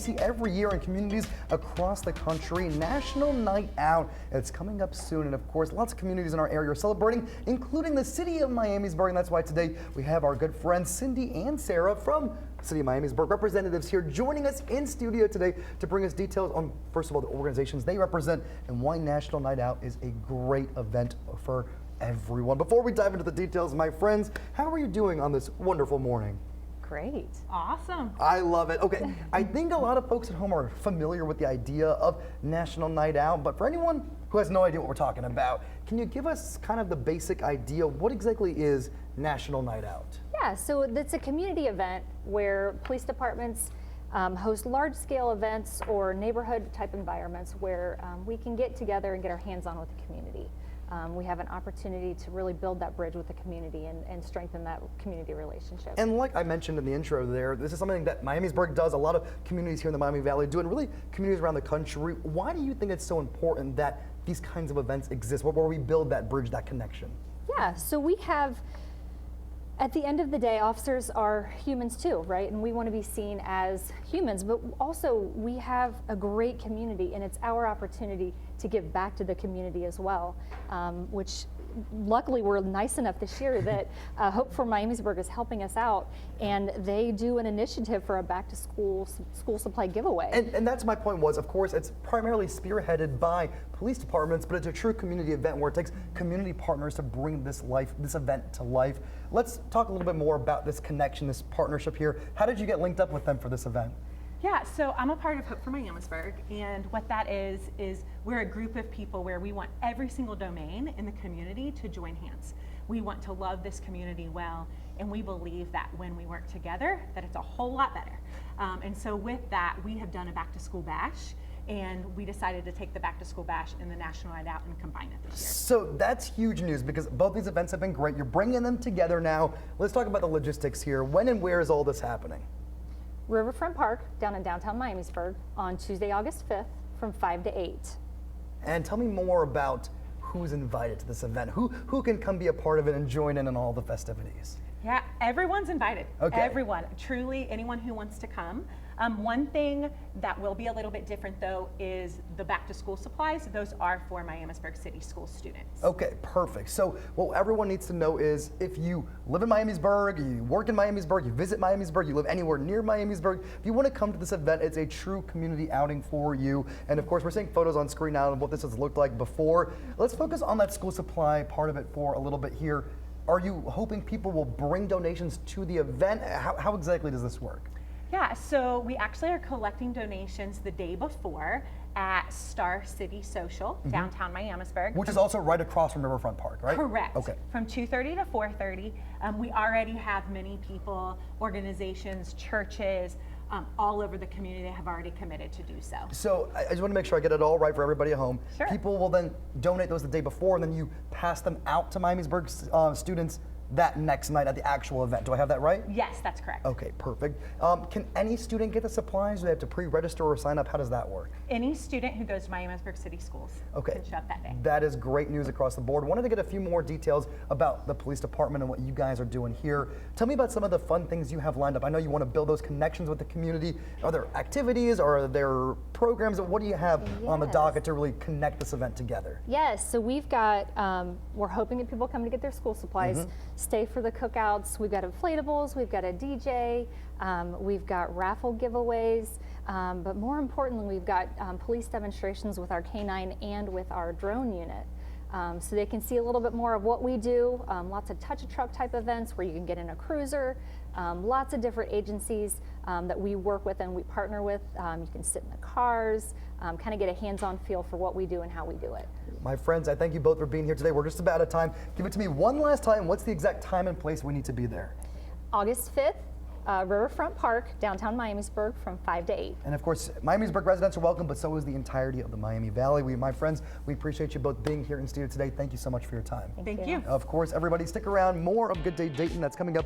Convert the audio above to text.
see every year in communities across the country, National Night Out. It's coming up soon, and of course, lots of communities in our area are celebrating, including the city of Miamisburg, and that's why today we have our good friends Cindy and Sarah from City of Miamisburg, representatives here joining us in studio today to bring us details on, first of all, the organizations they represent and why National Night Out is a great event for everyone. Before we dive into the details, my friends, how are you doing on this wonderful morning? Great. Awesome. I love it. Okay, I think a lot of folks at home are familiar with the idea of National Night Out, but for anyone who has no idea what we're talking about, can you give us kind of the basic idea? What exactly is National Night Out? Yeah, so it's a community event where police departments host large-scale events or neighborhood-type environments where we can get together and get our hands on with the community. We have an opportunity to really build that bridge with the community and strengthen that community relationship. And like I mentioned in the intro there, this is something that Miamisburg does. A lot of communities here in the Miami Valley do, and really communities around the country. Why do you think it's so important that these kinds of events exist, where we build that bridge, that connection? Yeah, so we have, at the end of the day, officers are humans too, right? And we want to be seen as humans, but also we have a great community, and it's our opportunity to give back to the community as well, which luckily we're nice enough this year that Hope for Miamisburg is helping us out, and they do an initiative for a back to school supply giveaway. And that's my point was, of course, it's primarily spearheaded by police departments, but it's a true community event where it takes community partners to bring this event to life. Let's talk a little bit more about this connection, this partnership here. How did you get linked up with them for this event? Yeah, so I'm a part of Hope for Miamisburg, and what that is we're a group of people where we want every single domain in the community to join hands. We want to love this community well, and we believe that when we work together, that it's a whole lot better. And so with that, we have done a back to school bash, and we decided to take the back to school bash and the National Night Out and combine it this year. So that's huge news because both these events have been great. You're bringing them together now. Let's talk about the logistics here. When and where is all this happening? Riverfront Park down in downtown Miamisburg on Tuesday, August 5th from 5 to 8. And tell me more about who's invited to this event. Who can come be a part of it and join in on all the festivities? Yeah, everyone's invited. Okay. Everyone, truly anyone who wants to come. One thing that will be a little bit different though is the back to school supplies. Those are for Miamisburg City School students. Okay, perfect. So what everyone needs to know is if you live in Miamisburg, you work in Miamisburg, you visit Miamisburg, you live anywhere near Miamisburg, if you want to come to this event, it's a true community outing for you. And of course, we're seeing photos on screen now of what this has looked like before. Let's focus on that school supply part of it for a little bit here. Are you hoping people will bring donations to the event? How exactly does this work? Yeah, so we actually are collecting donations the day before at Star City Social, downtown Miamisburg. Which is also right across from Riverfront Park, right? Correct. Okay. From 2:30 to 4:30. We already have many people, organizations, churches, all over the community have already committed to do so. So I just want to make sure I get it all right for everybody at home. Sure. People will then donate those the day before, and then you pass them out to Miamisburg students that next night at the actual event. Do I have that right? Yes, that's correct. Okay, perfect. Can any student get the supplies? Do they have to pre-register or sign up? How does that work? Any student who goes to Miamisburg City Schools can show up that day. That is great news across the board. Wanted to get a few more details about the police department and what you guys are doing here. Tell me about some of the fun things you have lined up. I know you want to build those connections with the community. Are there activities? Are there programs? What do you have on the docket to really connect this event together? Yes, so we've got, we're hoping that people come to get their school supplies, stay for the cookouts. We've got inflatables, we've got a DJ, we've got raffle giveaways, but more importantly, we've got police demonstrations with our K9 and with our drone unit. So they can see a little bit more of what we do, lots of touch a truck type events where you can get in a cruiser, lots of different agencies that we work with and we partner with. You can sit in the cars, kind of get a hands-on feel for what we do and how we do it. My friends, I thank you both for being here today. We're just about out of time. Give it to me one last time. What's the exact time and place we need to be there? August 5th, Riverfront Park, downtown Miamisburg from 5 to 8. And of course, Miamisburg residents are welcome, but so is the entirety of the Miami Valley. My friends, we appreciate you both being here in studio today. Thank you so much for your time. Thank you. Of course, everybody stick around. More of Good Day Dayton that's coming up.